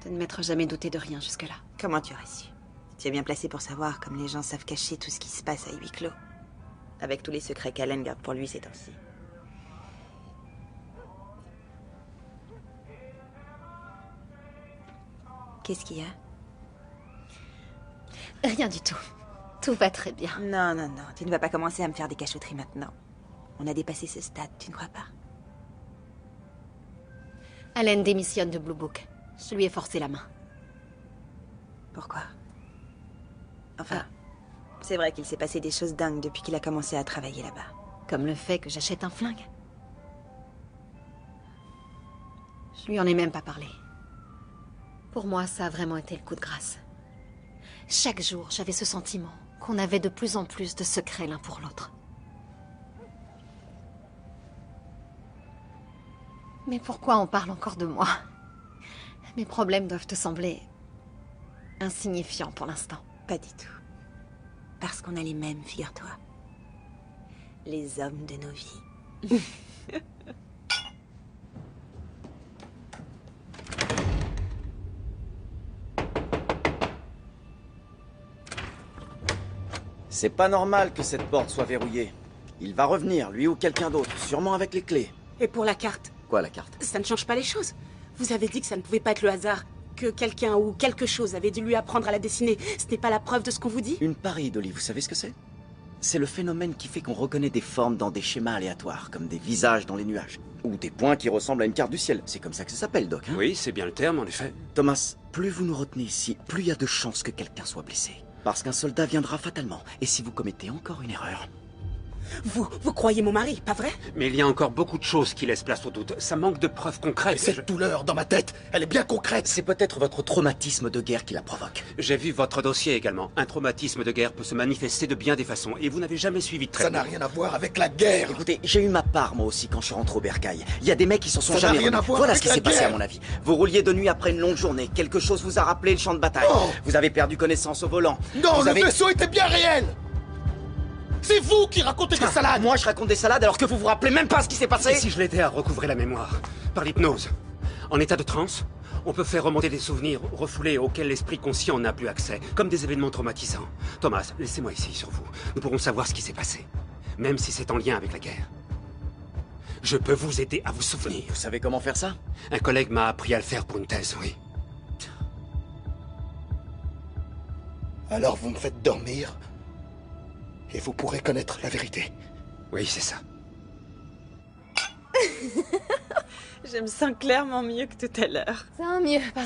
de ne m'être jamais douté de rien jusque-là. Comment tu aurais su? Tu es bien placé pour savoir comme les gens savent cacher tout ce qui se passe à huis clos. Avec tous les secrets qu'Allen garde pour lui ces temps-ci. Qu'est-ce qu'il y a? Rien du tout. Tout va très bien. Non, non, non. Tu ne vas pas commencer à me faire des cachotteries maintenant. On a dépassé ce stade, tu ne crois pas? Allen démissionne de Blue Book. Je lui ai forcé la main. Pourquoi? Enfin, c'est vrai qu'il s'est passé des choses dingues depuis qu'il a commencé à travailler là-bas. Comme le fait que j'achète un flingue. Je lui en ai même pas parlé. Pour moi, ça a vraiment été le coup de grâce. Chaque jour, j'avais ce sentiment qu'on avait de plus en plus de secrets l'un pour l'autre. Mais pourquoi on parle encore de moi? Mes problèmes doivent te sembler insignifiants pour l'instant. Pas du tout. Parce qu'on a les mêmes, figure-toi. Les hommes de nos vies. C'est pas normal que cette porte soit verrouillée. Il va revenir, lui ou quelqu'un d'autre, sûrement avec les clés. Et pour la carte? Quoi, la carte? Ça ne change pas les choses. Vous avez dit que ça ne pouvait pas être le hasard. Que quelqu'un ou quelque chose avait dû lui apprendre à la dessiner. Ce n'est pas la preuve de ce qu'on vous dit? Une pareidolie, vous savez ce que c'est? C'est le phénomène qui fait qu'on reconnaît des formes dans des schémas aléatoires, comme des visages dans les nuages. Ou des points qui ressemblent à une carte du ciel. C'est comme ça que ça s'appelle, Doc, hein? Oui, c'est bien le terme, en effet. Thomas, plus vous nous retenez ici, plus il y a de chances que quelqu'un soit blessé. Parce qu'un soldat viendra fatalement. Et si vous commettez encore une erreur... Vous croyez mon mari, pas vrai? Mais il y a encore beaucoup de choses qui laissent place au doute. Ça manque de preuves concrètes. Cette douleur dans ma tête, elle est bien concrète. C'est peut-être votre traumatisme de guerre qui la provoque. J'ai vu votre dossier également. Un traumatisme de guerre peut se manifester de bien des façons. Et vous n'avez jamais suivi de Ça traitement. n'a rien à voir avec la guerre. Écoutez, j'ai eu ma part moi aussi quand je suis rentré au bercail. Il y a des mecs qui s'en sont Ça n'a jamais rien remis. à voir Voilà avec ce qui la s'est passé à guerre. mon avis. Vous rouliez de nuit après une longue journée. Quelque chose vous a rappelé le champ de bataille. Oh. Vous avez perdu connaissance au volant. Non, Vous le avez... vaisseau était bien réel. C'est vous qui racontez des salades. Moi je raconte des salades alors que vous vous rappelez même pas ce qui s'est passé. Et si je l'aidais à recouvrer la mémoire? Par l'hypnose. En état de transe, on peut faire remonter des souvenirs refoulés auxquels l'esprit conscient n'a plus accès. Comme des événements traumatisants. Thomas, laissez-moi ici sur vous. Nous pourrons savoir ce qui s'est passé. Même si c'est en lien avec la guerre. Je peux vous aider à vous souvenir. Vous savez comment faire ça? Un collègue m'a appris à le faire pour une thèse, oui. Alors vous me faites dormir et vous pourrez connaître la vérité. Oui, c'est ça. Je me sens clairement mieux que tout à l'heure. Tant mieux, parce